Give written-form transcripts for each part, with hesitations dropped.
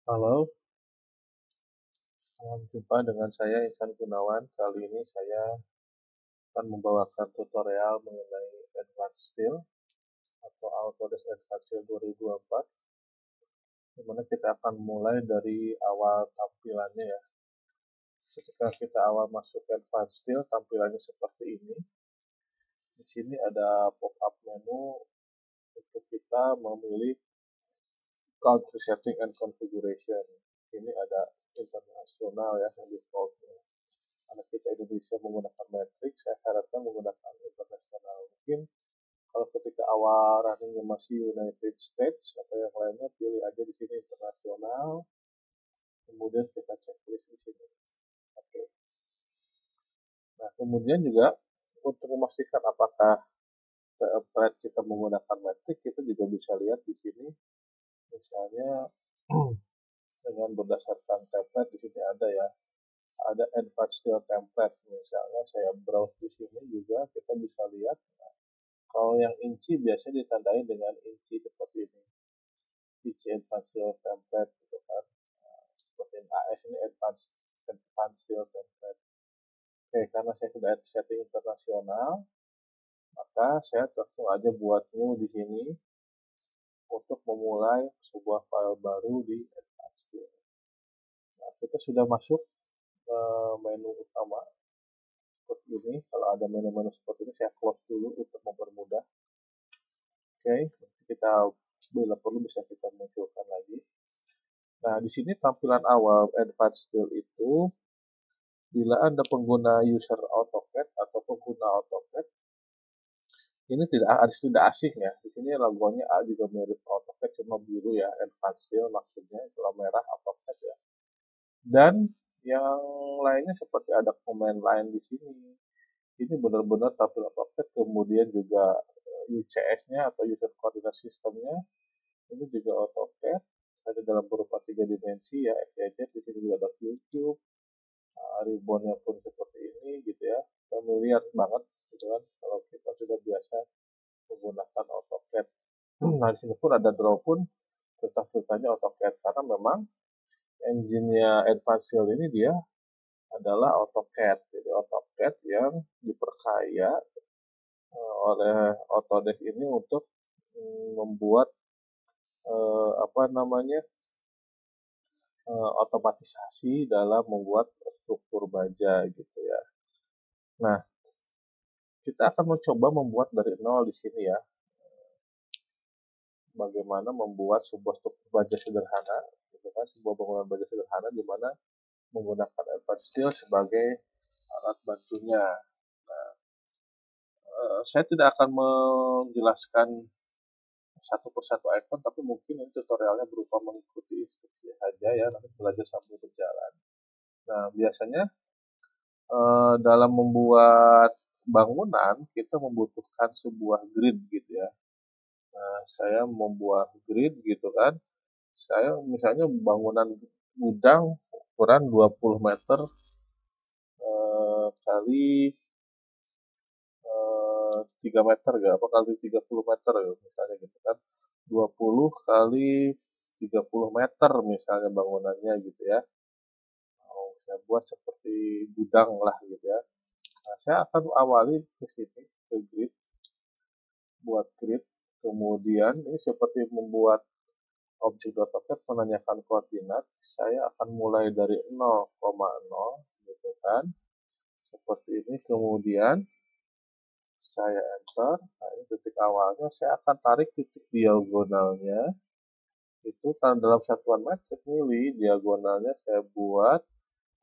Halo, jumpa dengan saya Ihsan Gunawan. Kali ini saya akan membawakan tutorial mengenai Advanced Steel atau Autodesk Advanced Steel 2024, di mana kita akan mulai dari awal tampilannya ya. Ketika kita awal masuk Advanced Steel, tampilannya seperti ini. Di sini ada pop-up menu untuk kita memilih country setting and configuration. Ini ada internasional ya, yang defaultnya. Karena kita Indonesia menggunakan matrix, saya sarankan menggunakan internasional. Mungkin kalau ketika awal runningnya masih United States atau yang lainnya, pilih aja di sini internasional, kemudian kita checklist di sini. Oke. Nah, kemudian juga untuk memastikan apakah template kita menggunakan matrix, kita juga bisa lihat di sini, misalnya dengan berdasarkan template di sini ada ya, ada advanced steel template. Misalnya saya browse di sini juga kita bisa lihat. Kalau yang inci biasanya ditandai dengan inci seperti ini. Inci advanced steel template gitu kan. Nah, seperti ini AS ini advanced steel template. Oke, karena saya sudah setting internasional, maka saya langsung aja buat new di sini untuk memulai sebuah file baru di advanced steel. Nah, kita sudah masuk ke menu utama seperti ini. Kalau ada menu-menu seperti ini, saya close dulu untuk mempermudah. Oke, kita bila perlu bisa kita munculkan lagi. Nah, di sini tampilan awal Advanced Steel itu, bila Anda pengguna user AutoCAD atau pengguna AutoCAD, ini tidak asing ya. Di sini logonya juga mirip AutoCAD, cuma biru ya, Advanced Steel maksudnya, kalau merah AutoCAD ya. Dan yang lainnya seperti ada command line di sini. Ini benar-benar tampilan AutoCAD, kemudian juga UCS-nya atau User Coordinate System-nya, ini juga AutoCAD, ada dalam berupa 3 dimensi ya, FYZ, di sini juga ada view cube, ribbonnya pun seperti ini gitu ya, familiar banget gitu kan kalau kita sudah biasa menggunakan AutoCAD. Nah, di sini pun ada draw pun, perintah-perintahnya AutoCAD karena memang engine-nya Advanced Steel ini dia adalah AutoCAD. Jadi AutoCAD yang diperkaya oleh Autodesk ini untuk membuat apa namanya, otomatisasi dalam membuat struktur baja gitu ya. Nah, kita akan mencoba membuat dari nol di sini ya. Bagaimana membuat sebuah struktur baja sederhana, gitu kan, sebuah bangunan baja sederhana di mana menggunakan advanced steel sebagai alat bantunya. Nah, saya tidak akan menjelaskan satu persatu icon, tapi mungkin ini tutorialnya berupa mengikuti instruksi saja ya, nanti belajar sambil berjalan. Nah, biasanya dalam membuat bangunan kita membutuhkan sebuah grid gitu ya. Nah, saya membuat grid gitu kan. Saya misalnya bangunan gudang ukuran 20 meter kali 3 meter ya, apa kali 30 meter ya, misalnya gitu kan. 20 kali 30 meter misalnya bangunannya gitu ya. Mau saya buat seperti gudang lah gitu ya. Nah, saya akan awali ke sini, ke grid, buat grid. Kemudian ini seperti membuat objek AutoCAD menanyakan koordinat, saya akan mulai dari 0,0 gitu kan, seperti ini. Kemudian saya enter. Nah, ini titik awalnya, saya akan tarik titik diagonalnya itu karena dalam satuan metrik mili, diagonalnya saya buat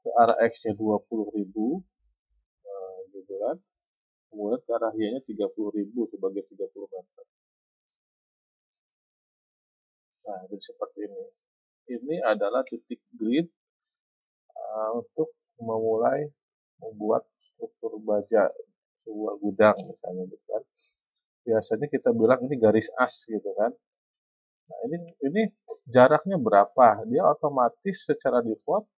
ke arah X-nya 20.000, gitu kan, kemudian ke arah Y-nya 30.000 sebagai 30 meter. Nah, jadi seperti ini. Ini adalah titik grid untuk memulai membuat struktur baja sebuah gudang misalnya gitu kan. Biasanya kita bilang ini garis as gitu kan. Nah, ini jaraknya berapa? Dia otomatis secara default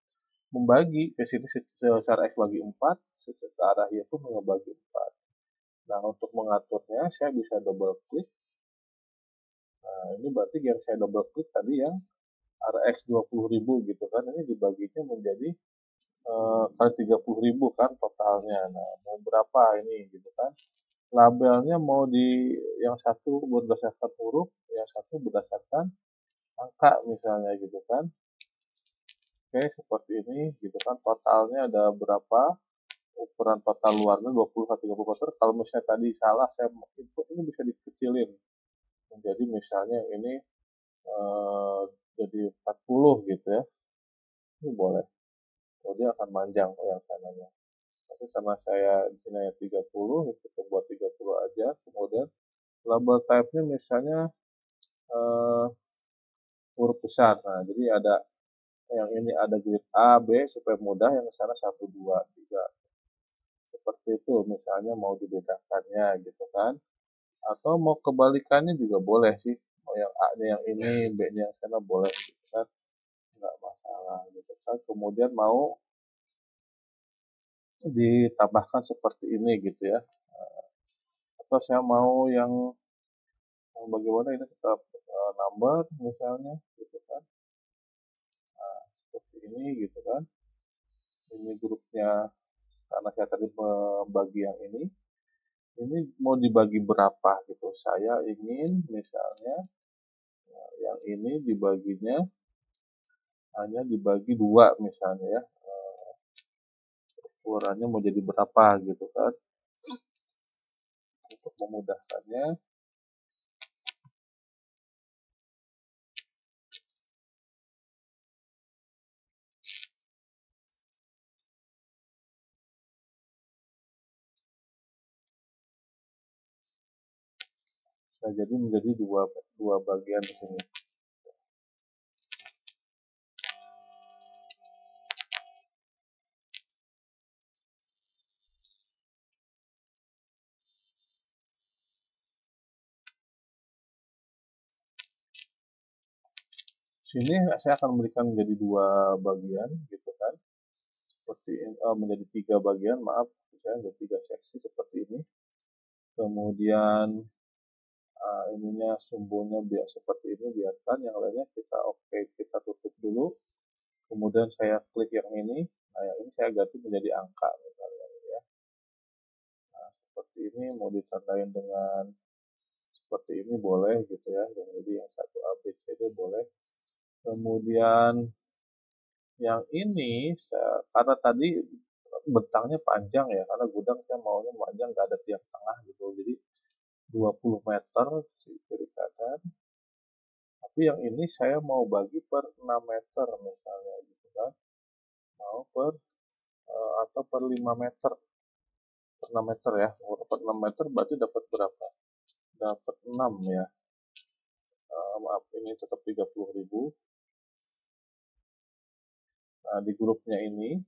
membagi ke sini secara X bagi 4, secara arah Y pun membagi 4. Nah, untuk mengaturnya saya bisa double klik. Nah, ini berarti yang saya double klik tadi yang RX 20.000 gitu kan, ini dibaginya menjadi kali 30.000 kan totalnya. Nah, mau berapa ini gitu kan? Labelnya mau di yang satu berdasarkan huruf, yang satu berdasarkan angka misalnya gitu kan. Oke, seperti ini gitu kan. Totalnya ada berapa? Ukuran total luarnya 20 atau 30 meter. Kalau misalnya tadi salah saya input, ini bisa dikecilin menjadi misalnya ini eh, jadi 40 gitu ya. Ini boleh. Oh, dia akan manjang yang sananya. Tapi karena saya di sini ya 30, ya kita buat 30 aja. Kemudian label type-nya misalnya eh, huruf besar. Nah, jadi ada yang ini ada grid A, B supaya mudah, yang sana 1, 2, 3. Seperti itu misalnya mau dibedakannya gitu kan. Atau mau kebalikannya juga boleh sih. Mau yang A-nya yang ini, B-nya yang sana boleh gitu kan. Nggak masalah gitu kan. Kemudian mau ditambahkan seperti ini gitu ya. Atau saya mau yang bagaimana ini tetap number misalnya gitu kan. Nah, seperti ini gitu kan. Ini grupnya karena saya tadi membagi yang ini mau dibagi berapa gitu. Saya ingin misalnya yang ini dibaginya hanya dibagi 2 misalnya ya. Ukurannya mau jadi berapa gitu kan. Untuk memudahkannya, saya jadi menjadi dua bagian di sini. Sini saya akan memberikan menjadi 2 bagian gitu kan. Seperti menjadi 3 bagian, maaf, saya menjadi 3 seksi seperti ini. Kemudian ininya sumbunya biar seperti ini, biarkan yang lainnya kita oke, kita tutup dulu. Kemudian saya klik yang ini. Nah, yang ini saya ganti menjadi angka misalnya ya. Nah, seperti ini mau ditandain dengan seperti ini boleh gitu ya. Jadi yang satu A, B, C, D boleh. Kemudian yang ini karena tadi bentangnya panjang ya, karena gudang saya maunya panjang, nggak ada tiang tengah gitu. Jadi 20 meter kiri kanan. Tapi yang ini saya mau bagi per 6 meter misalnya gitu kan. Mau atau per 5 meter. Per 6 meter ya. Kalau per 6 meter berarti dapat berapa? Dapat 6 ya. Maaf, ini tetap 30.000. Nah, di grupnya ini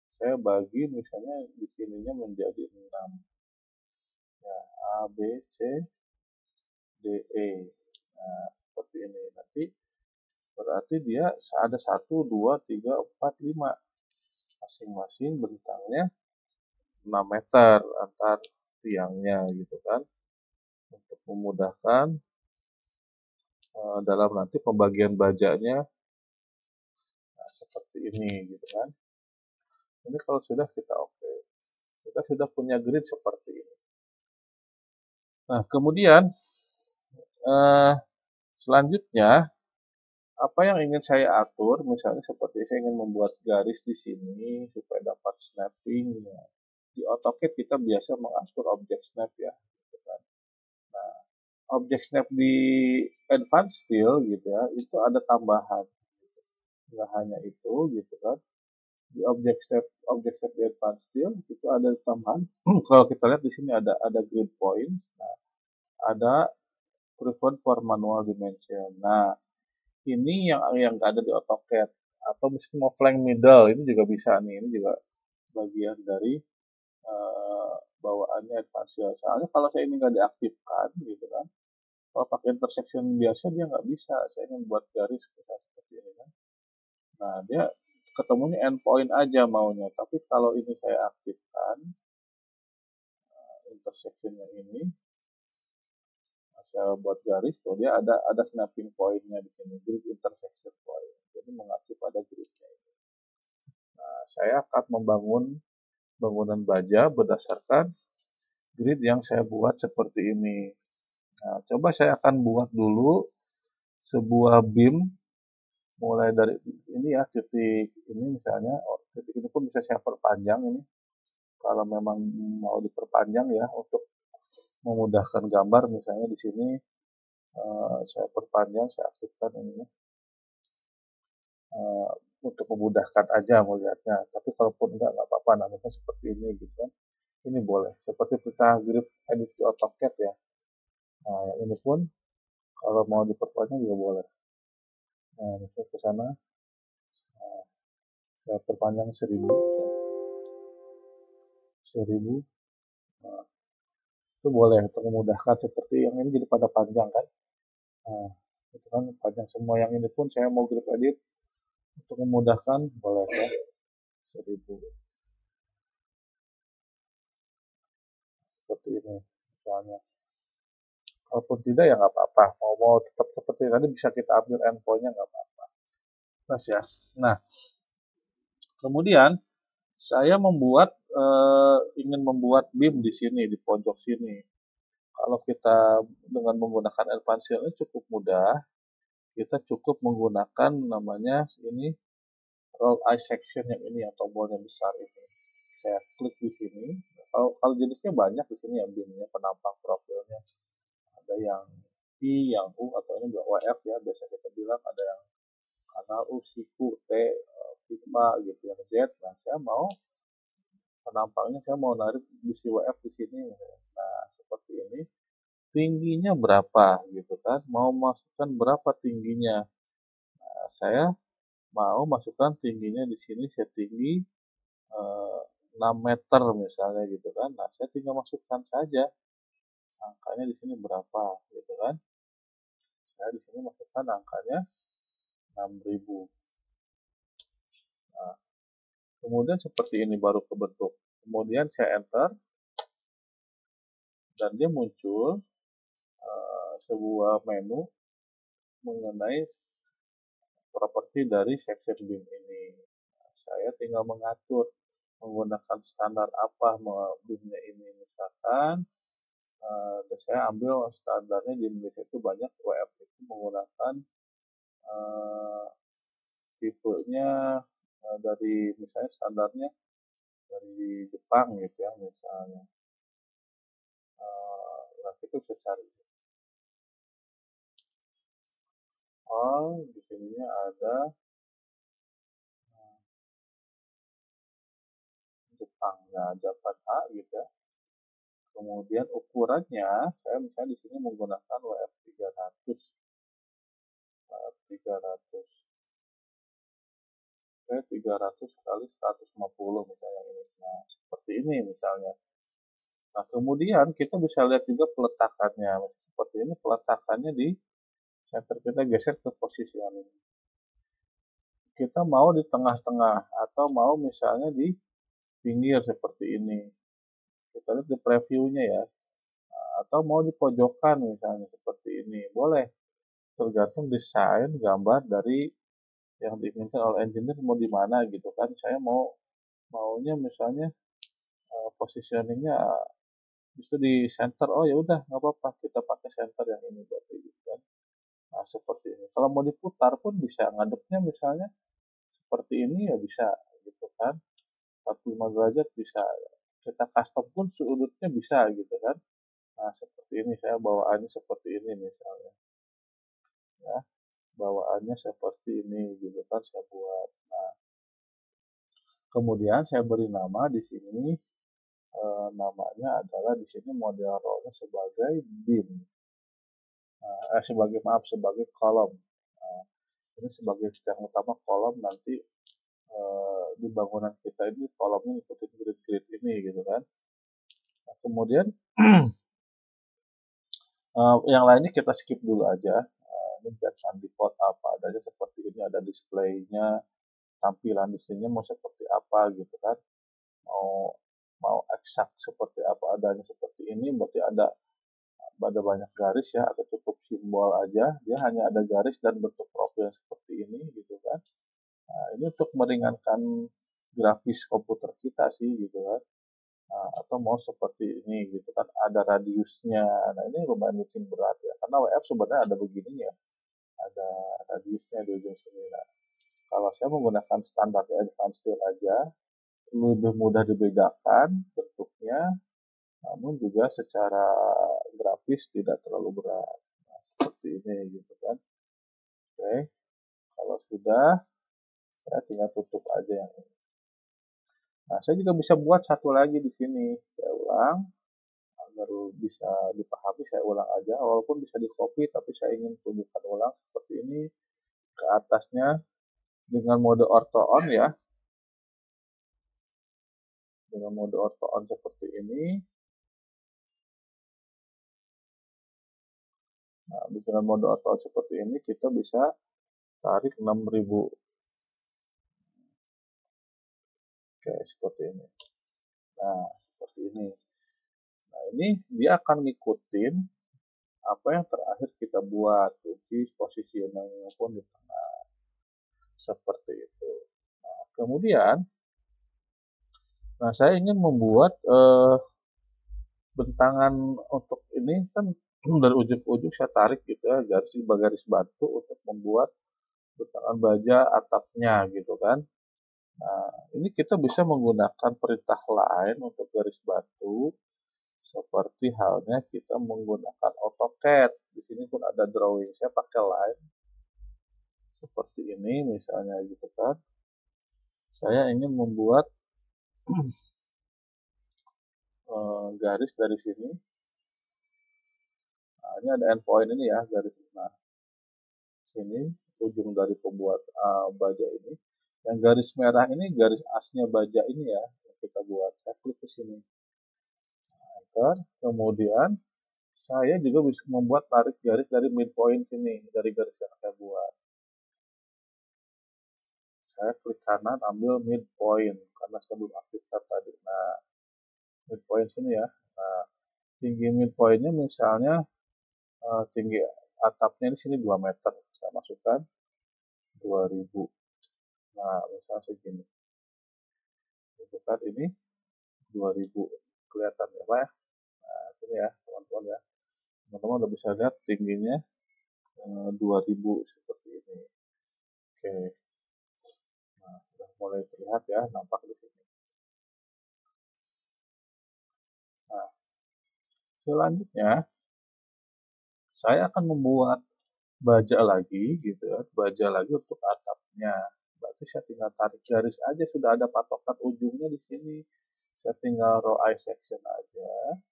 saya bagi misalnya di sininya menjadi 6. Ya, A, B, C, D, E. Nah, seperti ini. Nanti berarti dia ada 1, 2, 3, 4, 5. Masing-masing bentangnya 6 meter antar tiangnya gitu kan. Untuk memudahkan dalam nanti pembagian bajanya, nah, seperti ini gitu kan. Ini kalau sudah kita oke. Kita sudah punya grid seperti ini. Nah, kemudian selanjutnya apa yang ingin saya atur, misalnya seperti saya ingin membuat garis di sini supaya dapat snapping. Ya. Di AutoCAD kita biasa mengatur objek snap ya. Gitu kan. Nah, objek snap di Advanced Steel gitu ya, itu ada tambahan. Nggak hanya itu gitu kan. Di objek snap di Advanced Steel itu ada tambahan. Kalau kita lihat di sini ada grid points. Nah, ada preferred for manual dimension. Nah, ini yang nggak ada di AutoCAD. Atau misalnya mau flank middle, ini juga bisa nih. Ini juga bagian dari bawaannya Advanced Steel. Soalnya kalau saya ini nggak diaktifkan gitu kan, kalau pakai intersection biasa dia nggak bisa. Saya ingin buat garis seperti ini kan. Nah, dia ketemunya endpoint aja maunya. Tapi kalau ini saya aktifkan intersection yang ini, nah saya buat garis tuh dia ada snapping point-nya di sini, grid intersection point. Jadi mengacu pada gridnya ini. Nah, saya akan membangun bangunan baja berdasarkan grid yang saya buat seperti ini. Nah, coba saya akan buat dulu sebuah beam mulai dari ini ya, titik ini misalnya, titik ini pun bisa saya perpanjang ini. Kalau memang mau diperpanjang ya untuk memudahkan gambar, misalnya di sini saya perpanjang, saya aktifkan ini untuk memudahkan aja melihatnya. Tapi kalaupun nggak apa-apa, namanya seperti ini gitu kan. Ini boleh, seperti kita grip edit di AutoCAD ya. Nah, yang ini pun kalau mau diperpanjang juga boleh. Nah, misalnya ke sana, saya perpanjang 1000, misalnya. 1000, nah, itu boleh untuk memudahkan seperti yang ini jadi pada panjang kan. Nah, itu kan panjang semua. Yang ini pun saya mau grip edit untuk memudahkan, boleh ya, 1000. Seperti ini misalnya. Kalaupun tidak ya nggak apa-apa. Mau tetap seperti tadi bisa kita ambil endpoint-nya nggak apa-apa. Mas ya. Nah, kemudian saya ingin membuat beam di sini di pojok sini. Kalau kita dengan menggunakan advanced ini cukup mudah. Kita cukup menggunakan namanya ini roll eye section yang ini, yang tombolnya besar ini. Saya klik di sini. Kalau jenisnya banyak di sini ya beamnya, penampang profilnya. Ada yang I, yang U, atau ini juga WF ya, biasa kita bilang ada yang kanal U, siku, T, Figma gitu, yang Z. Nah, saya mau penampangnya, saya mau narik bisi WF di sini. Nah, seperti ini. Tingginya berapa gitu kan? Mau masukkan berapa tingginya? Nah, saya mau masukkan tingginya di sini setinggi 6 meter misalnya gitu kan. Nah, saya tinggal masukkan saja angkanya di sini berapa gitu kan. Saya di sini masukkan angkanya 6000. Nah, kemudian seperti ini baru kebentuk. Kemudian saya enter dan dia muncul sebuah menu mengenai properti dari section beam ini. Nah, saya tinggal mengatur menggunakan standar apa beamnya ini, misalkan dan saya ambil standarnya di Indonesia itu banyak, WF itu menggunakan tipenya dari misalnya standarnya dari Jepang gitu ya, misalnya itu bisa cari. Oh, di sininya ada Jepang, nah Japan A gitu ya. Kemudian ukurannya, saya misalnya di sini menggunakan WF 300, WF 300, oke 300 kali 150 misalnya ini. Nah, seperti ini misalnya. Nah, kemudian kita bisa lihat juga peletakannya. Seperti ini peletakannya di center, kita geser ke posisi yang ini. Kita mau di tengah-tengah atau mau misalnya di pinggir seperti ini. Kita lihat di previewnya ya. Atau mau di pojokan misalnya seperti ini. Boleh. Tergantung desain gambar dari yang diinginkan oleh engineer mau di mana gitu kan. Saya maunya misalnya positioningnya bisa di center. Oh ya udah nggak apa-apa, kita pakai center yang ini berarti gitu kan. Nah, seperti ini. Kalau mau diputar pun bisa, ngadepnya misalnya seperti ini ya bisa gitu kan. 45 derajat bisa. Kita custom pun sudutnya bisa gitu kan. Nah, seperti ini saya bawaannya seperti ini misalnya. Ya, bawaannya seperti ini gitu kan saya buat. Nah, kemudian saya beri nama di sini, namanya adalah di sini model rollnya sebagai beam. Sebagai kolom. Nah, ini sebagai yang utama kolom, nanti di bangunan kita ini kolomnya ikutin grid-grid ini gitu kan. Nah, kemudian yang lainnya kita skip dulu aja. Ini background default apa adanya seperti ini, ada displaynya, tampilan di sini mau seperti apa gitu kan. Mau eksak seperti apa adanya seperti ini, berarti ada ada banyak garis ya, atau cukup simbol aja, dia hanya ada garis dan bentuk profil seperti ini gitu kan. Nah, ini untuk meringankan grafis komputer kita sih gitu kan. Nah, atau mau seperti ini gitu kan, ada radiusnya. Nah, ini lumayan bikin berat ya, karena WF sebenarnya ada begininya, ada radiusnya di ujung sini. Nah, kalau saya menggunakan standar advanced style aja, lebih mudah dibedakan bentuknya, namun juga secara grafis tidak terlalu berat. Nah, seperti ini gitu kan. Oke, kalau sudah, saya tinggal tutup aja yang ini. Nah, saya juga bisa buat satu lagi di sini. Saya ulang agar bisa dipahami, saya ulang aja. Walaupun bisa di copy, tapi saya ingin tunjukkan ulang seperti ini ke atasnya dengan mode ortho on ya. Dengan mode ortho on seperti ini. Nah, dengan mode ortho on seperti ini kita bisa tarik 6000. Oke, seperti ini. Nah, seperti ini. Nah, ini dia akan ngikutin apa yang terakhir kita buat, kunci positioning pun di tengah. Seperti itu. Nah, kemudian, saya ingin membuat bentangan untuk ini kan dari ujung ke ujung saya tarik gitu ya, garis bantu untuk membuat bentangan baja atapnya gitu kan. Nah, ini kita bisa menggunakan perintah lain untuk garis batu, seperti halnya kita menggunakan AutoCAD. Di sini pun ada drawing. Saya pakai line seperti ini misalnya gitu kan. Saya ingin membuat garis dari sini. Nah, ini ada endpoint ini ya, garis. Nah, sini ujung dari pembuat baja ini. Yang garis merah ini garis asnya baja ini ya, yang kita buat. Saya klik ke sini. Enter. Kemudian saya juga bisa membuat tarik garis dari midpoint sini, dari garis yang saya buat. Saya klik kanan, ambil midpoint, karena saya belum aktifkan tadi. Nah, midpoint sini ya. Nah, tinggi midpointnya misalnya tinggi atapnya di sini 2 meter. Saya masukkan 2000. Nah, misalnya segini. Masukkan ini 2000. Kelihatan ya Pak ya? Nah, ini ya teman-teman ya. Teman-teman udah bisa lihat tingginya 2000 seperti ini. Oke. Nah, sudah mulai terlihat ya, nampak di sini. Nah, selanjutnya saya akan membuat baja lagi gitu ya, baja lagi untuk atapnya. Berarti saya tinggal tarik garis aja, sudah ada patokan ujungnya di sini. Saya tinggal row eye section aja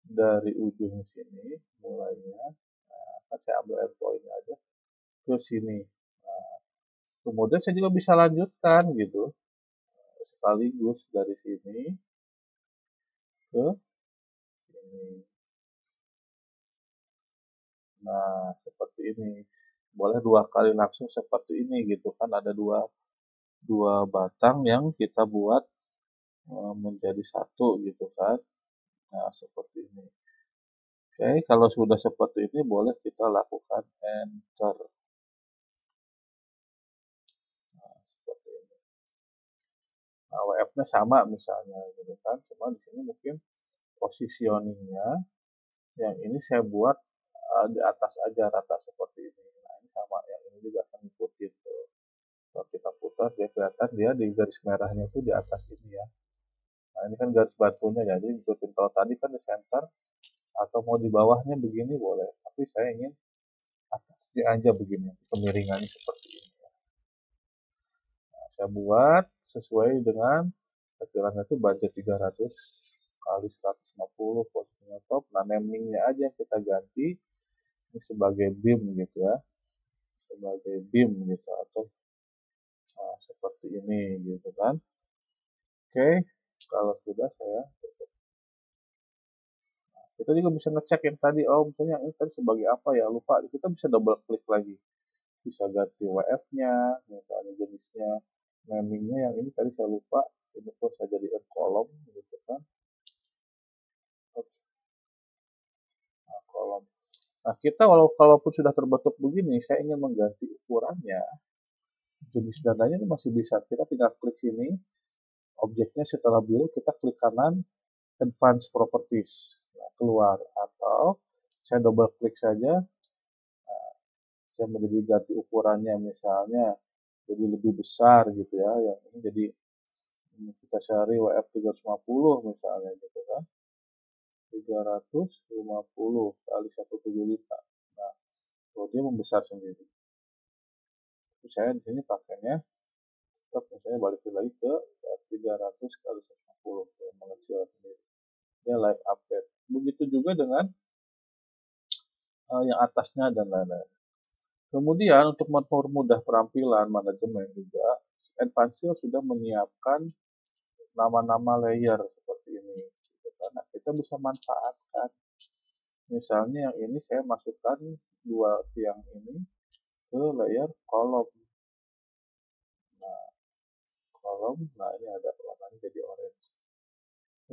dari ujung sini mulainya. Nah, kan saya ambil endpoint aja ke sini. Nah, kemudian saya juga bisa lanjutkan gitu, sekaligus dari sini ke sini. Nah, seperti ini. Boleh 2 kali langsung seperti ini gitu kan, ada dua batang yang kita buat menjadi satu gitu kan. Nah, seperti ini. Oke, kalau sudah seperti ini boleh kita lakukan enter. Nah, seperti ini. Nah, WF-nya sama misalnya gitu kan. Cuma di sini mungkin positioningnya yang ini saya buat di atas aja rata seperti ini. Nah, ini sama, yang ini juga akan ikutin tuh. Kalau kita putar dia kelihatan dia di garis merahnya itu di atas ini ya. Nah, ini kan garis batunya, jadi ikutin. Kalau tadi kan di center, atau mau di bawahnya begini boleh. Tapi saya ingin atasnya aja begini, kemiringannya seperti ini. Nah, saya buat sesuai dengan kecilannya itu budget 300 kali 150 posisinya top. Nah, namingnya aja yang kita ganti ini sebagai beam gitu ya, sebagai beam gitu, atau seperti ini gitu kan. Oke, kalau sudah saya tutup. Kita juga bisa ngecek yang tadi, oh misalnya ini tadi sebagai apa ya, lupa. Kita bisa double klik lagi, bisa ganti WF-nya, misalnya jenisnya, namingnya yang ini tadi saya lupa, ini pun saya jadikan kolom gitu kan. kolom. Nah, kita kalaupun sudah terbentuk begini, saya ingin mengganti ukurannya, jenis dananya ini masih bisa. Kita tinggal klik sini, objeknya setelah biru, kita klik kanan, Advanced Properties. Nah, keluar. Atau saya double klik saja, saya menjadi ganti ukurannya, misalnya jadi lebih besar gitu ya. Yang ini jadi kita cari WF 350 misalnya gitu kan. 350 kali 175. Nah, kalau dia membesar sendiri. Tapi saya di sini pakainya tetap misalnya balik lagi ke 300 kali 150 mengecil sendiri. Dia live update. Begitu juga dengan yang atasnya dan lain-lain. Kemudian untuk mempermudah perampilan manajemen juga, Advanced sudah menyiapkan nama-nama layer seperti ini. Karena kita bisa manfaatkan. Misalnya yang ini saya masukkan dua tiang ini ke layer kolom. Nah, kolom, nah ini ada warnanya jadi orange.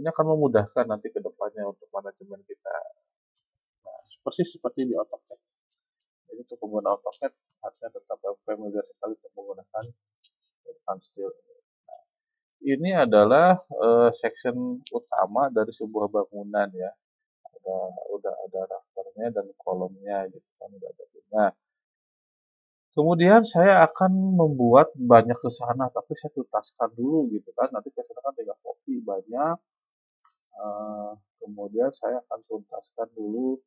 Ini akan memudahkan nanti ke depannya untuk manajemen kita. Nah, persis seperti di AutoCAD. Jadi untuk pengguna AutoCAD harusnya tetap familiar sekali untuk menggunakan Advanced. Ini adalah section utama dari sebuah bangunan ya. Udah ada rafternya dan kolomnya gitu kan udah ada. Nah, kemudian saya akan membuat banyak ke sana, tapi saya tuntaskan dulu gitu kan. Nanti ke sana kan tinggal copy banyak. Kemudian saya akan tuntaskan dulu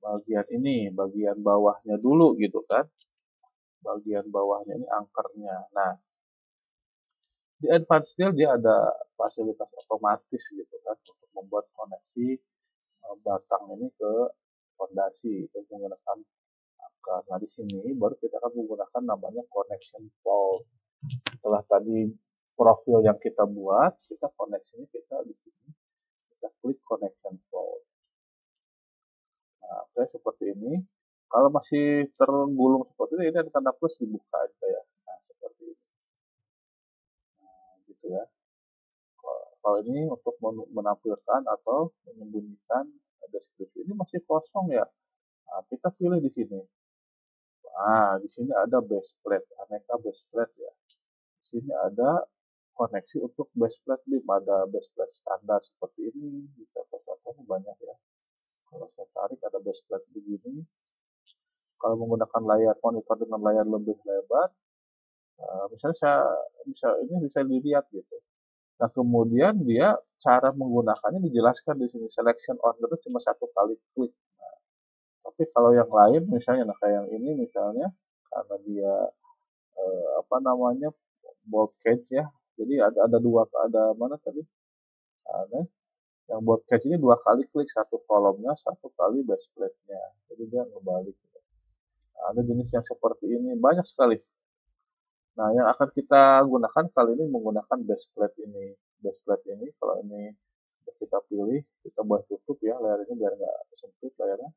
bagian ini, bagian bawahnya dulu gitu kan. Bagian bawahnya ini angkernya. Nah, di Advanced Steel dia ada fasilitas otomatis gitu kan untuk membuat koneksi batang ini ke fondasi itu menggunakan angker. Nah, di sini baru kita akan menggunakan namanya connection pole. Setelah tadi profil yang kita buat, kita koneksinya kita di sini. Kita klik connection pole. Nah, oke, seperti ini. Kalau masih tergulung seperti ini ada tanda plus dibuka aja ya. Nah, seperti ini. Nah, gitu ya. Kalau ini untuk menampilkan atau menyembunyikan deskripsi ini masih kosong ya. Nah, kita pilih di sini. Nah, di sini ada base plate, aneka base plate ya. Di sini ada koneksi untuk base plate beam, ada base plate standar seperti ini. Di contoh-contohnya banyak ya. Kalau saya tarik ada base plate begini. Kalau menggunakan layar monitor dengan layar lebih lebar, misalnya ini bisa dilihat gitu. Nah, kemudian dia cara menggunakannya dijelaskan di sini. Selection order cuma satu kali klik. Nah, tapi kalau yang lain misalnya, nah kayak yang ini misalnya, karena dia apa namanya bolt cage ya. Jadi ada mana tadi? Ada yang bolt cage ini dua kali klik, satu kolomnya, satu kali base plate-nya. Jadi dia ngebalik. Nah, ada jenis yang seperti ini banyak sekali. Nah, yang akan kita gunakan kali ini menggunakan base plate ini. Base plate ini kalau ini kita pilih, kita buat tutup ya layar ini biar nggak sempit layarnya.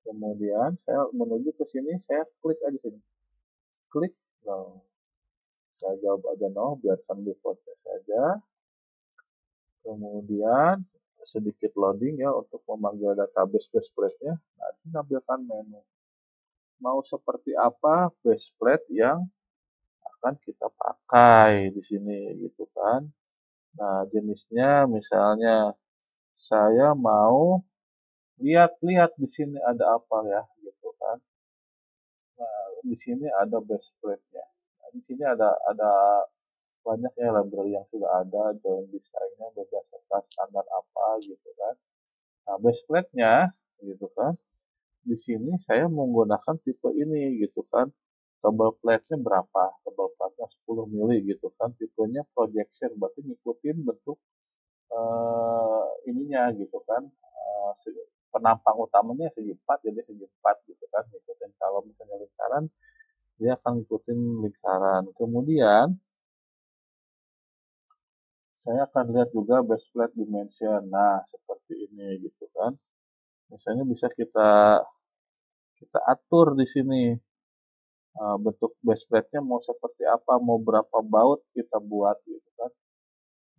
Kemudian saya menuju ke sini, saya klik aja sini. Klik, no. Saya jawab aja no, biar sambil proses saja. Kemudian sedikit loading ya untuk memanggil database base plate-nya. Nah, ini tampilkan menu. Mau seperti apa base plate yang akan kita pakai di sini gitu kan. Nah, jenisnya misalnya saya mau lihat-lihat di sini ada apa ya gitu kan. Nah, di sini ada base plate-nya. Nah, di sini ada banyak ya library yang sudah ada, join desainnya berdasarkan standar apa gitu kan. Nah, base plate-nya gitu kan. Di sini saya menggunakan tipe ini gitu kan. Tebal plate-nya berapa? Tebal plate-nya 10 mili gitu kan. Tipenya projection, berarti ngikutin bentuk ininya gitu kan. Penampang utamanya segi 4, jadi segi 4 gitu kan. Ngikutin kalau misalnya lingkaran, dia akan ngikutin lingkaran. Kemudian saya akan lihat juga base plate dimension. Nah, seperti ini gitu kan. Misalnya bisa kita atur di sini bentuk base plate-nya mau seperti apa, mau berapa baut kita buat gitu kan.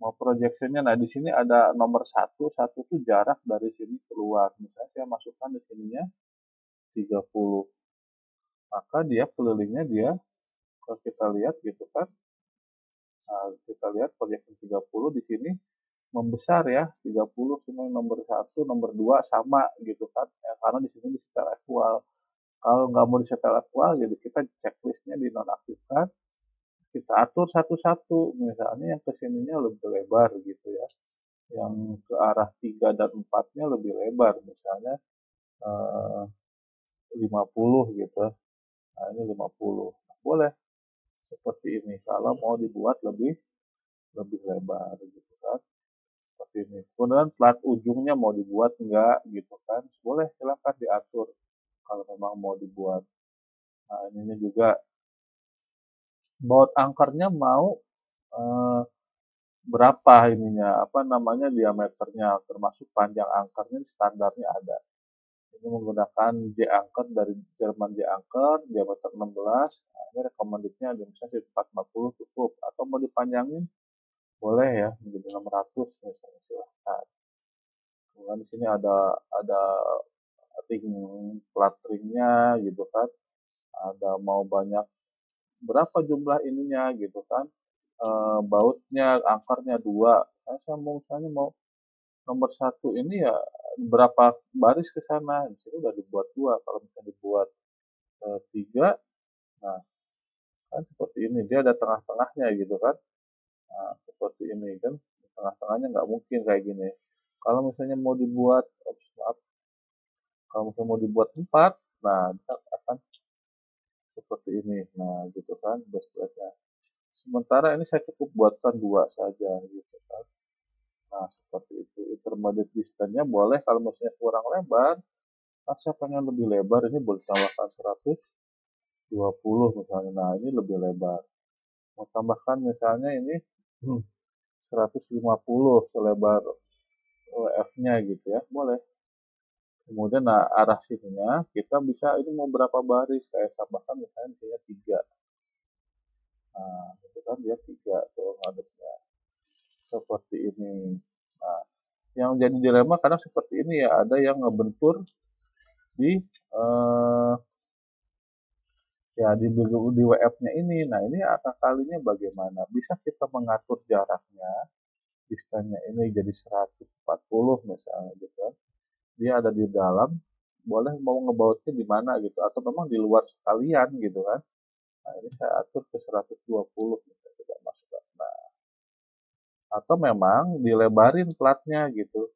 Mau projectionnya, nah di sini ada nomor satu tuh jarak dari sini keluar. Misalnya saya masukkan di sininya 30, maka dia kelilingnya dia, kalau kita lihat gitu kan, nah, kita lihat projection 30 di sini membesar ya, 30 semua nomor satu, nomor 2 sama gitu kan, ya, karena di sini disetel equal. Kalau nggak mau disetel equal, jadi kita checklistnya dinonaktifkan, kita atur satu-satu, misalnya yang kesininya lebih lebar gitu ya, yang ke arah 3 dan 4-nya lebih lebar, misalnya 50 gitu. Nah, ini 50. Nah, boleh seperti ini kalau mau dibuat lebih lebih lebar gitu kan. Seperti ini. Kemudian plat ujungnya mau dibuat enggak gitu kan. Boleh silakan diatur kalau memang mau dibuat. Nah, ininya juga baut angkernya mau eh, berapa ininya, apa namanya, diameternya, termasuk panjang angkernya standarnya ada. Ini menggunakan J anchor dari Jerman, J anchor diameter 16. Nah, ini recommendednya ada misalnya 450 cukup, atau mau dipanjangin boleh ya menjadi 600 misalnya, silahkan. Kemudian di sini ada ring, plat ringnya gitu kan, ada mau banyak berapa jumlah ininya gitu kan, bautnya, angkarnya dua. Saya mau misalnya mau nomor satu ini ya berapa baris ke sana, di sini udah dibuat dua. Kalau misalnya dibuat tiga, nah kan seperti ini, dia ada tengah-tengahnya gitu kan. Nah, seperti ini kan, tengah-tengahnya nggak mungkin kayak gini. Kalau misalnya mau dibuat, maaf, kalau misalnya mau dibuat 4, nah kita akan seperti ini. Nah, gitu kan, base plate-nya. Sementara ini saya cukup buatkan dua saja, gitu kan. Nah, seperti itu. Intermediate distance-nya boleh kalau misalnya kurang lebar. Nah, saya pengen lebih lebar, ini boleh tambahkan 120 misalnya. Nah, ini lebih lebar. Mau tambahkan misalnya ini 150 selebar F-nya gitu ya, boleh. Kemudian nah, arah sininya kita bisa ini mau berapa baris, kayak tambahkan misalnya dia 3. Nah, itu kan dia 3 tuh ngadepnya. Seperti ini. Nah, yang jadi dilema kadang seperti ini ya, ada yang ngebentur di ya di WF-nya ini. Nah, ini akal kalinya bagaimana? Bisa kita mengatur jaraknya, distance-nya ini jadi 140 misalnya gitu kan. Dia ada di dalam, boleh mau ngebautnya di mana gitu, atau memang di luar sekalian gitu kan. Nah, ini saya atur ke 120 misalnya, tidak masuk. Nah, atau memang dilebarin platnya gitu.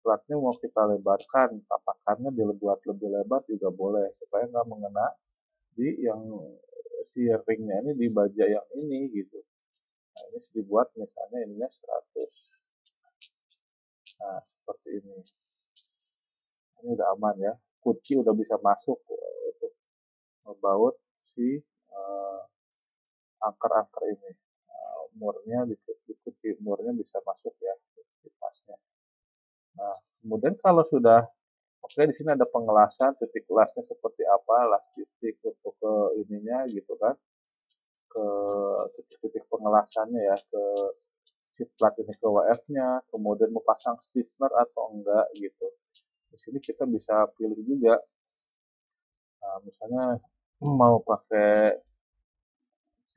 Platnya mau kita lebarkan, tapakannya dibuat lebih lebar juga boleh, supaya nggak mengena di yang si ringnya ini, di baja yang ini gitu. Nah, ini dibuat misalnya ininya 100. Nah, seperti ini. Ini udah aman ya. Kunci udah bisa masuk untuk membaut si angker-angker ini. Murnya dikunci, murnya bisa masuk ya di pasnya. Nah, kemudian kalau sudah oke, di sini ada pengelasan, titik lasnya seperti apa, las titik untuk ke ininya gitu kan, ke titik-titik pengelasannya ya, ke si plat ini ke WF-nya, kemudian mau pasang stiffener atau enggak gitu. Di sini kita bisa pilih juga. Nah, misalnya mau pakai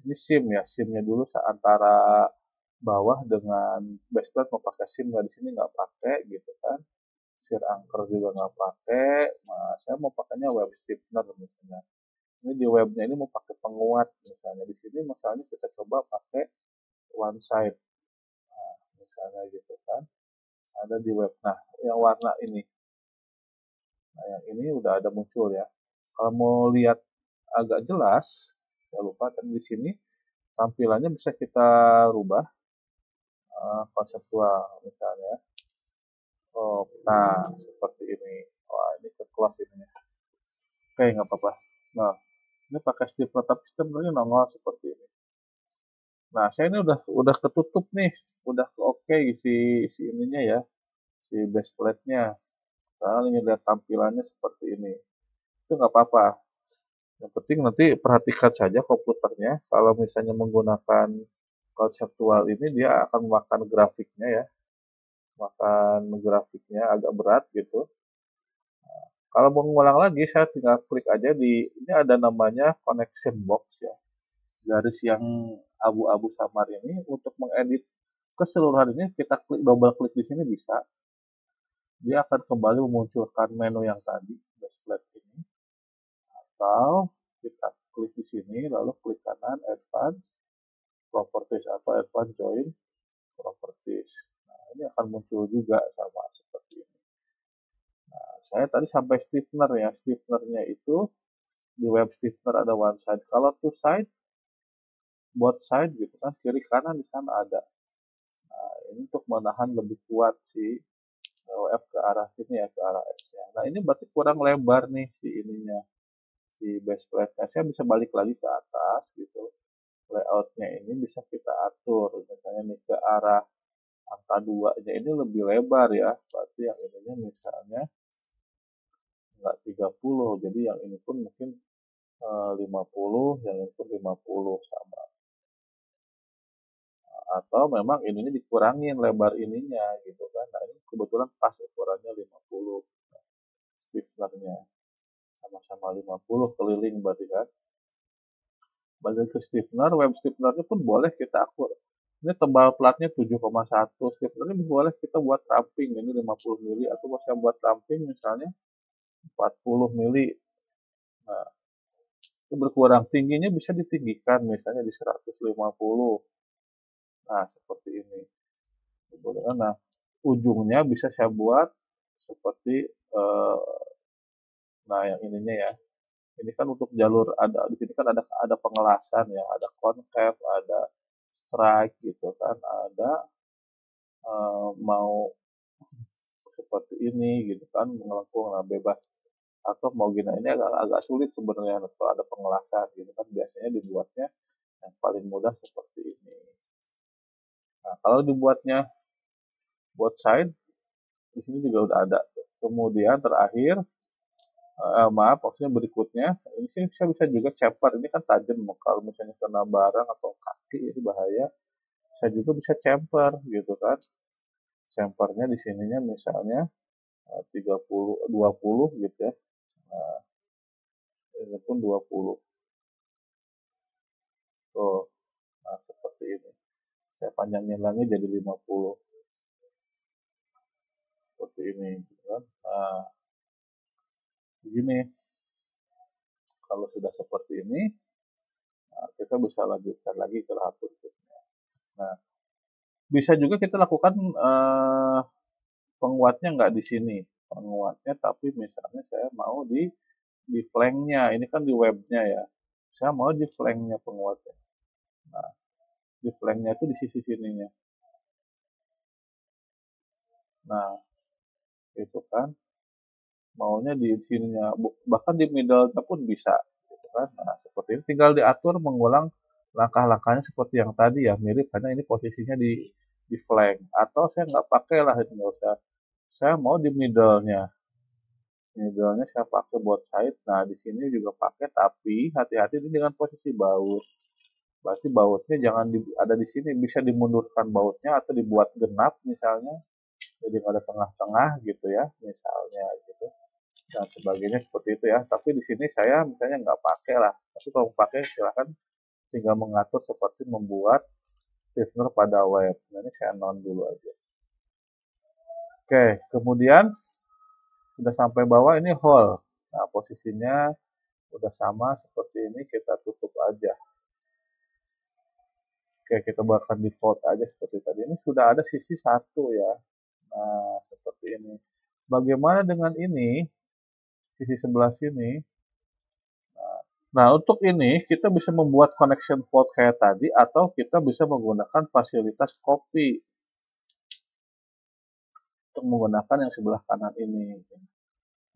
ini SIM ya, SIM-nya dulu antara bawah dengan base plate, mau pakai SIM nggak, di sini nggak pakai gitu kan. Sear anchor juga nggak pakai. Nah, saya mau pakainya web stiffener misalnya. Ini di webnya ini mau pakai penguat misalnya. Di sini misalnya kita coba pakai one side. Nah, misalnya gitu kan. Ada di web. Nah, yang warna ini. Nah, yang ini udah ada muncul ya. Kalau mau lihat agak jelas, jangan lupa tadi di sini tampilannya bisa kita rubah konseptual misalnya. Oh, nah seperti ini. Wah, ini ke close ini. Oke, nggak apa-apa. Nah, ini pakai stipler tapi sebenarnya nongol seperti ini. Nah, saya ini udah ketutup nih, udah ke oke si ininya ya, si base plate-nya. Soalnya ini lihat tampilannya seperti ini. Itu nggak apa-apa. Yang penting nanti perhatikan saja komputernya. Kalau misalnya menggunakan konseptual ini dia akan makan grafiknya ya, makan grafiknya agak berat gitu. Kalau mau ngulang lagi, saya tinggal klik aja ini ada namanya connection box ya. Garis yang abu-abu samar ini untuk mengedit keseluruhan ini kita klik double klik di sini bisa. Dia akan kembali memunculkan menu yang tadi, baseplate ini. Atau kita klik di sini lalu klik kanan advance properties atau advance join properties. Nah, ini akan muncul juga sama seperti ini. Nah, saya tadi sampai stiffener ya. Stiffenernya itu di web stiffener ada one side. Kalau two side, both side gitu kan, kiri kanan di sana ada. Nah, ini untuk menahan lebih kuat si WF ke arah sini ya, ke arah X-nya. Nah, ini berarti kurang lebar nih si ininya, si base plate-nya. Saya bisa balik lagi ke atas gitu. Layoutnya ini bisa kita atur. Misalnya nih ke arah angka 2-nya ini lebih lebar ya. Berarti yang ininya misalnya nggak 30. Jadi yang ini pun mungkin 50, yang ini pun 50 sama. Atau memang ininya dikurangin lebar ininya gitu kan. Nah, ini kebetulan pas ukurannya 50 stiffenernya. Sama-sama 50 keliling berarti kan. Balik ke stiffener, web stiffenernya pun boleh kita akur. Ini tebal platnya 7,1, stiffenernya boleh kita buat ramping, ini 50 mili, atau mau saya buat ramping misalnya 40 mili. Nah, itu berkurang, tingginya bisa ditinggikan, misalnya di 150. Nah, seperti ini. Nah, ujungnya bisa saya buat seperti, nah yang ininya ya. Ini kan untuk jalur ada di sini kan ada pengelasan ya, ada concave, ada strike gitu kan, ada mau seperti ini gitu kan, melengkung nah bebas atau mau gini ini agak sulit sebenarnya kalau ada pengelasan gitu kan, biasanya dibuatnya yang paling mudah seperti ini. Nah, kalau dibuatnya both side di sini juga udah ada. Kemudian terakhir maaf maksudnya berikutnya ini sih saya bisa juga chamfer, ini kan tajam kalau misalnya kena barang atau kaki ini bahaya, saya juga bisa chamfer gitu kan. Chamfernya di sininya misalnya 30 20 gitu ya. Nah, ini pun 20. Tuh, nah seperti ini. Saya panjangin lagi jadi 50. Seperti ini gitu kan. Nah, begini. Kalau sudah seperti ini, nah, kita bisa lanjutkan lagi ke tahap berikutnya. Nah, bisa juga kita lakukan penguatnya nggak di sini. Penguatnya tapi misalnya saya mau di flanknya. Ini kan di webnya ya. Saya mau di flanknya penguatnya. Nah, di flanknya itu di sisi sininya. Nah, itu kan maunya di sininya, bahkan di middle-nya pun bisa. Gitu kan. Nah, seperti ini tinggal diatur mengulang langkah-langkahnya seperti yang tadi ya, mirip karena ini posisinya di flank. Atau saya nggak pakai lah, nggak usah. Saya mau di middle-nya. Middle-nya saya pakai both side. Nah, di sini juga pakai, tapi hati-hati ini dengan posisi baut. Berarti bautnya jangan ada di sini, bisa dimundurkan bautnya atau dibuat genap misalnya, jadi nggak ada tengah-tengah gitu ya, misalnya gitu dan sebagainya seperti itu ya. Tapi di sini saya misalnya nggak pakai lah. Tapi kalau pakai silahkan tinggal mengatur seperti membuat stiffener pada web. Nah, ini saya non dulu aja. Oke, kemudian sudah sampai bawah ini hole. Nah, posisinya udah sama seperti ini, kita tutup aja. Oke, kita bahkan default aja seperti tadi. Ini sudah ada sisi satu ya. Nah, seperti ini. Bagaimana dengan ini? Sisi sebelah sini. Nah, untuk ini kita bisa membuat connection port kayak tadi atau kita bisa menggunakan fasilitas copy untuk menggunakan yang sebelah kanan ini.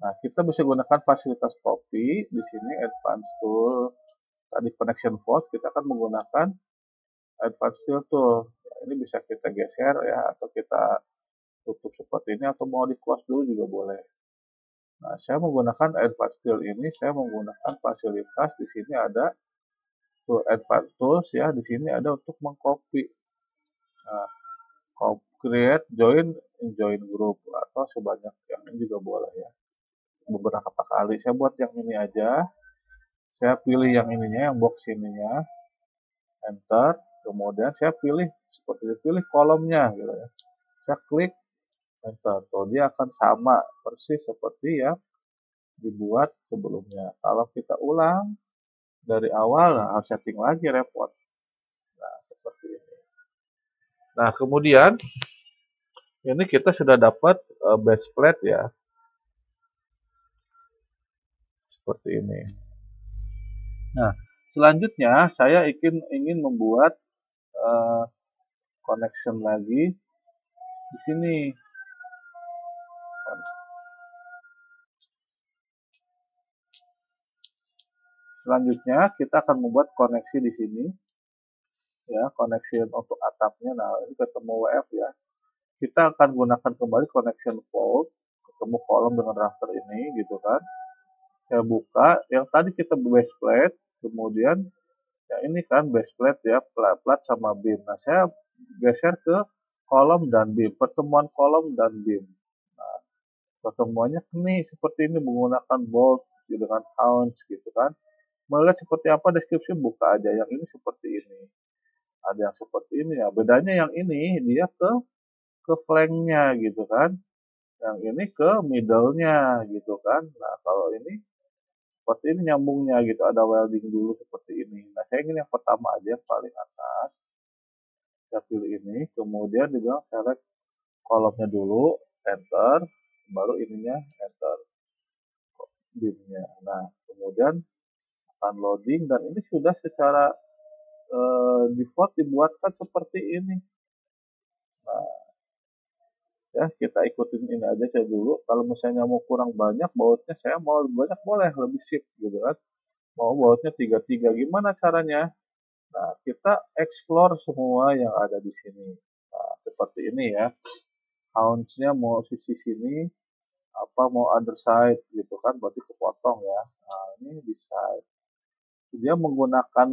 Nah, kita bisa gunakan fasilitas copy di sini advanced tool. Tadi connection port kita akan menggunakan advanced tool. Nah, ini bisa kita geser ya atau kita tutup seperti ini atau mau di close dulu juga boleh. Nah, saya menggunakan advanced tool ini, saya menggunakan fasilitas di sini ada Tuh advanced tools ya, di sini ada untuk mengcopy. Nah, create, join group atau sebanyak yang ini juga boleh ya. Beberapa kali saya buat yang ini aja. Saya pilih yang ininya, yang box ininya, enter. Kemudian saya pilih seperti itu, pilih kolomnya gitu ya. Saya klik enter. Tuh dia akan sama persis seperti yang dibuat sebelumnya. Kalau kita ulang dari awal, nah, harus setting lagi repot. Nah, seperti ini. Nah, kemudian ini kita sudah dapat base plate ya, seperti ini. Nah, selanjutnya saya ingin membuat connection lagi di sini. Selanjutnya kita akan membuat koneksi di sini, ya, koneksi untuk atapnya. Nah, ini ketemu WF ya. Kita akan gunakan kembali connection fault, ketemu kolom dengan rafter ini, gitu kan. Saya buka, yang tadi kita base plate, kemudian ya ini kan base plate ya, plat sama beam. Nah, saya geser ke kolom dan beam, pertemuan kolom dan beam. Nah, pertemuannya ini seperti ini menggunakan bolt dengan ounce gitu kan. Melihat seperti apa deskripsi, buka aja. Yang ini seperti ini. Ada yang seperti ini ya. Bedanya yang ini dia ke flanknya gitu kan. Yang ini ke middle-nya gitu kan. Nah, kalau ini seperti ini nyambungnya gitu. Ada welding dulu seperti ini. Nah, saya ingin yang pertama aja, yang paling atas. Saya pilih ini. Kemudian dibilang select kolomnya dulu, enter. Baru ininya, enter. Beam-nya. Nah, kemudian akan loading. Dan ini sudah secara default dibuatkan seperti ini. Nah, ya kita ikutin ini aja saya dulu. Kalau misalnya mau kurang banyak bautnya, saya mau lebih banyak boleh, lebih sip gitu kan. Mau bautnya 3-3, gimana caranya? Nah, kita explore semua yang ada di sini. Nah, seperti ini ya. Ounce-nya mau sisi sini, apa mau other side gitu kan, berarti kepotong ya. Nah, ini di side. Dia menggunakan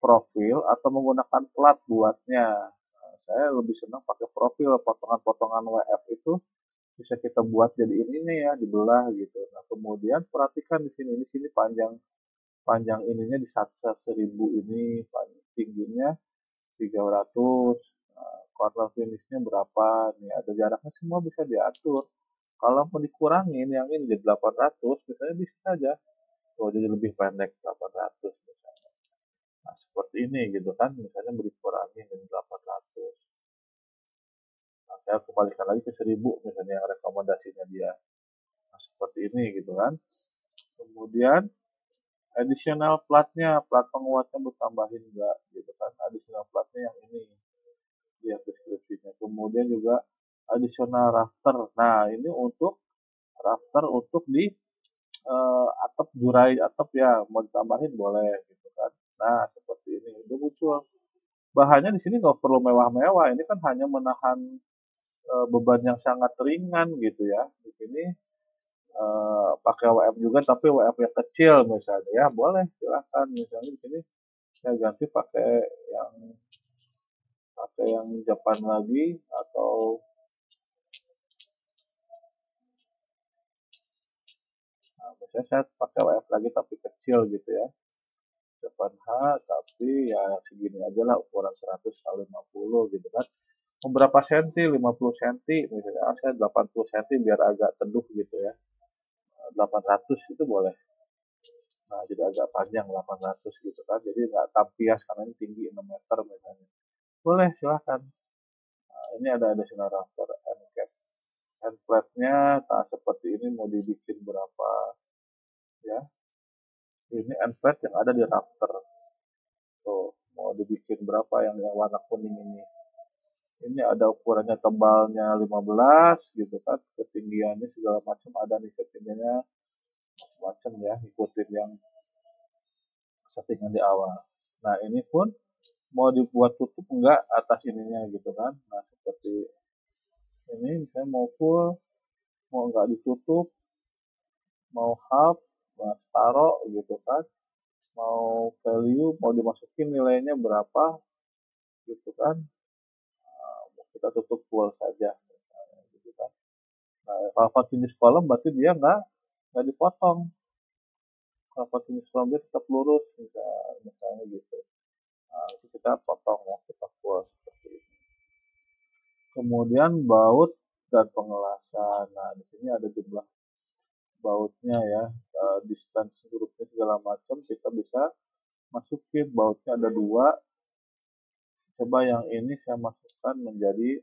profil atau menggunakan plat buatnya. Nah, saya lebih senang pakai profil, potongan-potongan WF itu bisa kita buat jadi ini ya, dibelah gitu. Nah, kemudian perhatikan di sini panjang panjang ininya di 1000 ini, tingginya 300, corner finishnya berapa, nih ada jaraknya, semua bisa diatur. Kalau mau dikurangin yang ini jadi 800, misalnya bisa saja. Oh, jadi lebih pendek 800 misalnya. Nah, seperti ini gitu kan, misalnya dikurangi jadi 800. Nah, saya kembalikan lagi ke 1000 misalnya yang rekomendasinya dia. Nah, seperti ini gitu kan. Kemudian additional platnya, plat penguatnya bertambahin enggak gitu kan. Additional platnya yang ini, lihat deskripsinya. Kemudian juga additional rafter. Nah, ini untuk rafter untuk di atap, jurai atap ya, mau ditambahin boleh gitu kan. Nah, seperti ini udah muncul. Bahannya di sini nggak perlu mewah-mewah, ini kan hanya menahan beban yang sangat ringan gitu ya. Di sini pakai WF juga, tapi WF yang kecil misalnya ya, boleh silahkan. Misalnya di sini saya ganti pakai yang Japan lagi, atau nah, misalnya saya pakai WF lagi tapi kecil gitu ya, Japan H, tapi ya segini aja lah, ukuran 100 kali 50 gitu kan. Berapa senti, 50 senti misalnya, saya 80 senti biar agak teduh gitu ya, 800 itu boleh. Nah, jadi agak panjang 800 gitu kan, jadi nggak tampias karena ini tinggi 6 meter misalnya. Boleh, silahkan. Nah, ini ada sinar rafter end cap. End plate-nya nah, seperti ini, mau dibikin berapa ya. Ini end plate yang ada di rafter. Tuh, mau dibikin berapa yang warna kuning ini. Ini ada ukurannya, tebalnya 15 gitu kan, ketinggiannya segala macam ada nih, ketinggiannya macam ya, ikutin yang settingan di awal. Nah, ini pun mau dibuat tutup enggak atas ininya gitu kan. Nah, seperti ini misalnya mau full, mau enggak ditutup, mau half, mau taruh gitu kan. mau value, mau dimasukin nilainya berapa, gitu kan. Kita tutup full saja, misalnya, gitu kan. Nah, kalau continuous column berarti dia nggak dipotong. Kalau continuous column dia tetap lurus, misalnya gitu. Nah, itu kita potong ya, kita full seperti ini. Kemudian baut dan pengelasan. Nah, di sini ada jumlah bautnya ya, distance grupnya segala macam, kita bisa masukin bautnya ada 2. Coba yang ini saya masukkan menjadi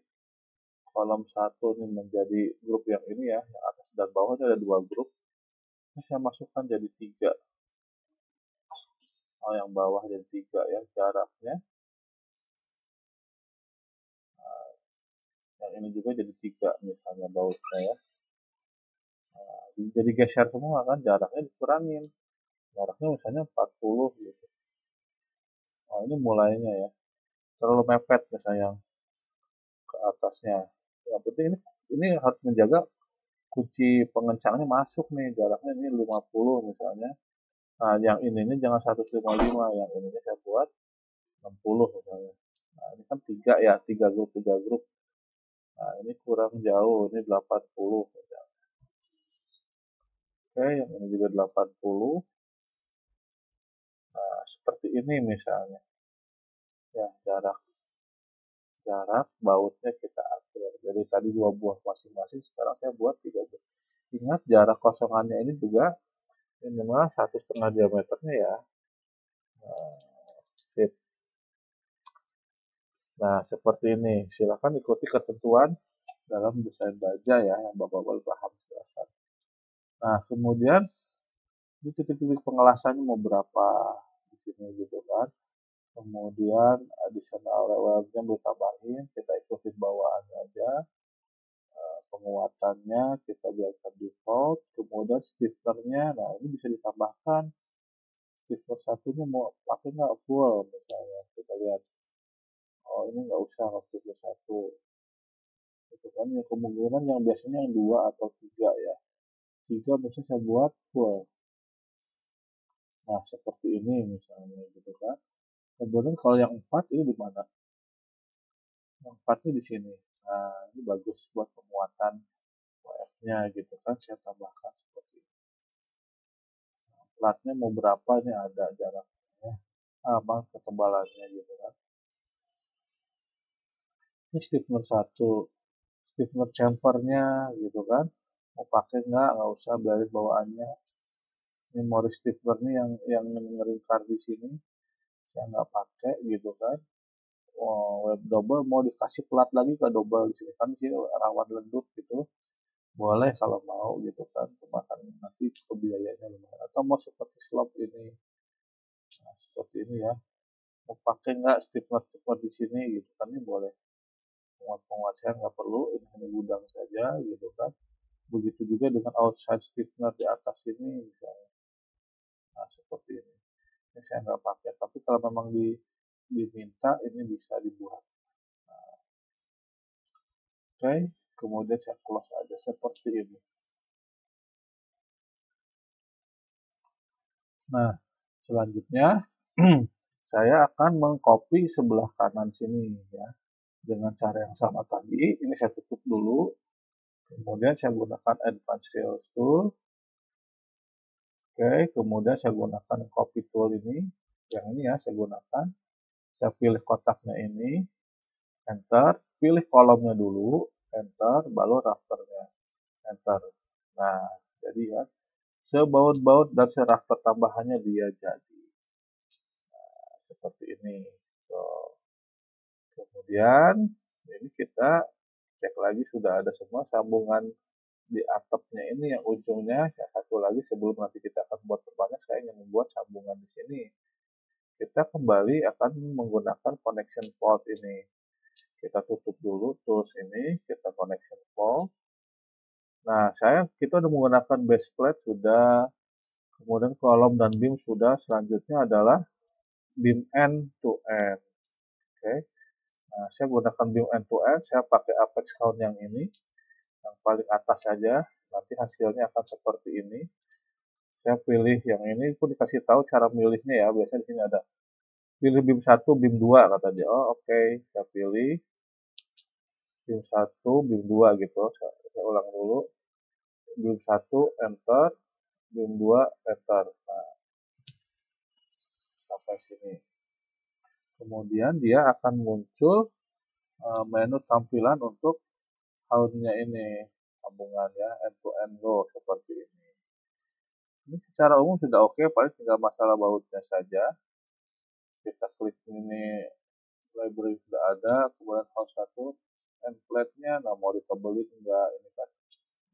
kolom 1 nih, menjadi grup yang ini ya, yang atas dan bawahnya ada 2 grup. Ini saya masukkan jadi 3. Oh, yang bawah jadi 3 ya jaraknya. Yang ini juga jadi 3 misalnya bautnya ya. Nah, jadi geser semua kan, jaraknya dikurangin. Jaraknya misalnya 40 gitu. Nah, ini mulainya ya. Terlalu mepet misalnya yang ke atasnya. Yang penting ini harus menjaga kunci pengencangnya masuk nih, jaraknya ini 50 misalnya. Nah, yang ini jangan 155, yang ini saya buat 60 misalnya. Nah, ini kan 3 ya, 3 grup. Nah, ini kurang jauh, ini 80 misalnya. Oke, yang ini juga 80. Nah, seperti ini misalnya. Ya, jarak bautnya kita atur. Jadi tadi 2 buah masing-masing, sekarang saya buat 3 buah. Ingat jarak kosongannya ini juga minimal 1,5 diameternya ya. Nah, sip. Nah, seperti ini. Silakan ikuti ketentuan dalam desain baja ya, yang Bapak-Bapak paham silahkan. Nah, kemudian ini titik-titik pengelasannya mau berapa di sini gitu kan. Kemudian additional levelnya mau tambahin, kita ikutin bawaannya aja. Penguatannya kita biarkan default. Kemudian stiffenernya, nah ini bisa ditambahkan. Stiffener satunya mau pakai nggak full misalnya. Kita lihat. Oh, ini nggak usah stiffener 1. Itu kan ya, kemungkinan yang biasanya yang 2 atau 3 ya. 3 biasanya saya buat full. Nah, seperti ini misalnya gitu kan. Kemudian kalau yang 4 ini di mana? Yang 4 ini di sini. Nah, ini bagus buat penguatan WF-nya gitu kan. Saya tambahkan seperti ini. Nah, platnya mau berapa ini ada jaraknya. Apa ketebalannya gitu kan. Ini stiffener 1. Stiffener chamfernya gitu kan. Mau pakai nggak usah, biarin bawaannya. Memori stiffener nih yang ngeringkar di sini. Saya nggak pakai gitu kan. Web double mau dikasih plat lagi ke double di sini kan, di sini rawan ledut gitu, boleh kalau mau gitu kan, kemakan nanti kebiayaannya lumayan. Atau mau seperti slop ini, nah, seperti ini ya, mau pakai nggak stiker di sini gitu kan, ini boleh. Penguat saya nggak perlu, ini hanya gudang saja gitu kan. Begitu juga dengan outside stiffener di atas ini misalnya. Nah, seperti ini. Ini saya nggak pakai, tapi kalau memang diminta ini bisa dibuat. Oke, kemudian saya close aja seperti ini. Nah, selanjutnya saya akan mengcopy sebelah kanan sini ya. Dengan cara yang sama tadi, ini saya tutup dulu. Kemudian saya gunakan Advanced Sales Tool. Oke, kemudian saya gunakan copy tool ini. Yang ini ya, saya gunakan. Saya pilih kotaknya ini, enter. Pilih kolomnya dulu, enter. Baru rafternya, enter. Nah, jadi ya, sebaut-baut dan serafter tambahannya dia jadi. Nah, seperti ini. So, kemudian ini kita cek lagi sudah ada semua sambungan di atapnya ini, yang ujungnya yang satu lagi sebelum nanti kita akan buat perbanyak, saya ingin membuat sambungan di sini. Kita kembali akan menggunakan connection port ini. Kita tutup dulu tools ini, kita connection port. Nah, kita sudah menggunakan base plate sudah, kemudian kolom dan beam sudah. Selanjutnya adalah beam end to end. Oke. Nah, saya gunakan beam end to end, saya pakai apex count yang ini, yang paling atas saja, nanti hasilnya akan seperti ini. Saya pilih yang ini pun dikasih tahu cara milihnya ya. Biasanya di sini ada pilih BIM 1, BIM 2 kata dia. Oh, oke, saya pilih BIM 1, BIM 2 gitu. Saya ulang dulu. BIM 1 enter, BIM 2 enter. Nah, sampai sini. Kemudian dia akan muncul menu tampilan untuk HUD-nya ini, sambungannya end to end loh seperti ini. Ini secara umum sudah oke, paling tinggal masalah bautnya saja. Kita klik ini, library sudah ada, kemudian house 1, template-nya, nah mau ditebelin enggak, ini kan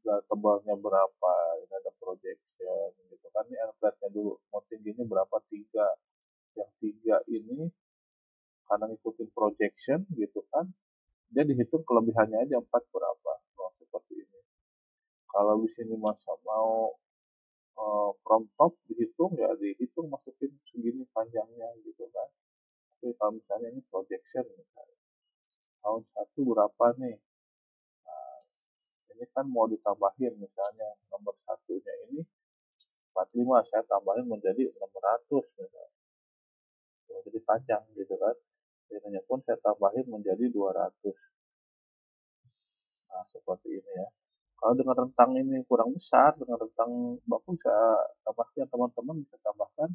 enggak tebalnya berapa, ini ada projection gitu kan, ini template-nya dulu, mau tingginya berapa, 3, yang 3 ini karena ngikutin projection gitu kan, dia dihitung kelebihannya aja 4 berapa, oh, seperti ini. Kalau di sini masa mau from top dihitung ya dihitung masukin segini panjangnya gitu kan. Tapi kalau misalnya ini projection misalnya tahun 1 berapa nih, nah, ini kan mau ditambahin misalnya nomor satunya ini 45, saya tambahin menjadi 600 misalnya, jadi panjang gitu kan, ininya pun saya tambahin menjadi 200. Nah seperti ini ya. Kalau dengan rentang ini kurang besar, dengan rentang baku saya tambahkan, teman-teman bisa tambahkan,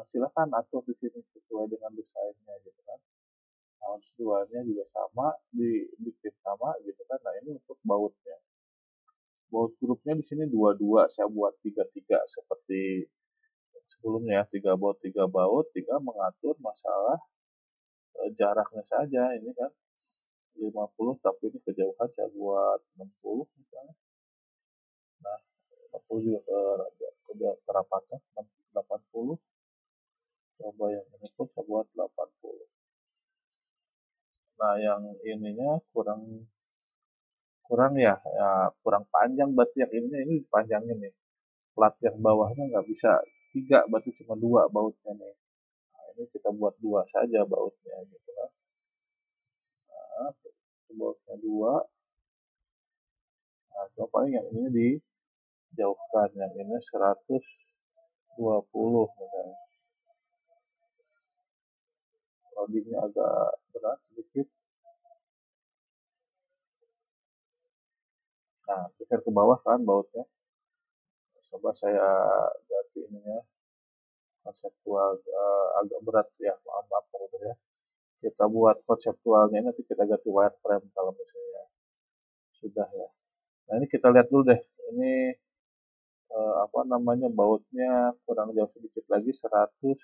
silakan atur di sini sesuai dengan desainnya gitu kan. Tahun seduanya juga sama, dibikin sama gitu kan. Nah ini untuk bautnya. Baut grupnya di sini 22, saya buat 33 seperti sebelumnya ya, 3 baut, 3 baut, 3 mengatur masalah jaraknya saja. Ini kan 50 tapi ini kejauhan saya buat 60 misalnya. Nah 60 juga ke kerapatan 80. Coba yang ini pun saya buat 80. Nah yang ininya kurang kurang ya, ya kurang panjang, berarti yang ini panjangnya nih. Plat yang bawahnya nggak bisa 3, berarti cuma 2 bautnya nih. Nah, ini kita buat 2 saja bautnya gitu kan. Nah, bautnya 2. Nah, coba paling yang ini dijauhkan, yang ini 120 misalnya. Loadingnya agak berat sedikit. Nah, geser ke bawah kan bautnya. Coba saya ganti ininya, konseptual agak berat ya, maaf gitu ya. Kita buat konseptualnya nanti kita ganti wireframe kalau misalnya sudah ya. Nah ini kita lihat dulu deh, ini apa namanya, bautnya kurang jauh sedikit lagi 130.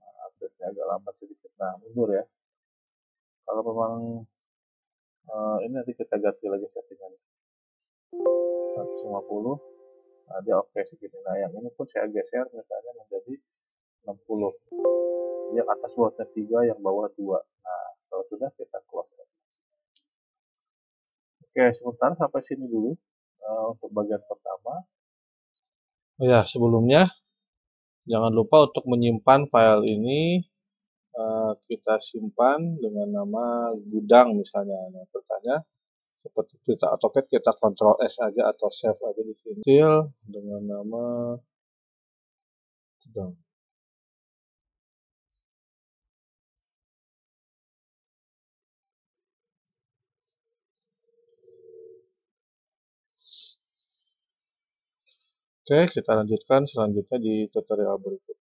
Nah, update-nya agak lambat sedikit. Nah mundur ya. Kalau memang ini nanti kita ganti lagi settingannya 150. Nah dia oke segini. Nah yang ini pun saya geser misalnya menjadi 60. Yang atas bautnya 3, yang bawah 2. Nah kalau sudah kita close. Oke, sementara sampai sini dulu untuk bagian pertama. Oh ya, sebelumnya jangan lupa untuk menyimpan file ini, kita simpan dengan nama gudang misalnya. Nah, bertanya seperti kita AutoCAD, kita Ctrl S aja atau save aja di sini. File dengan nama gudang. Oke, kita lanjutkan selanjutnya di tutorial berikutnya.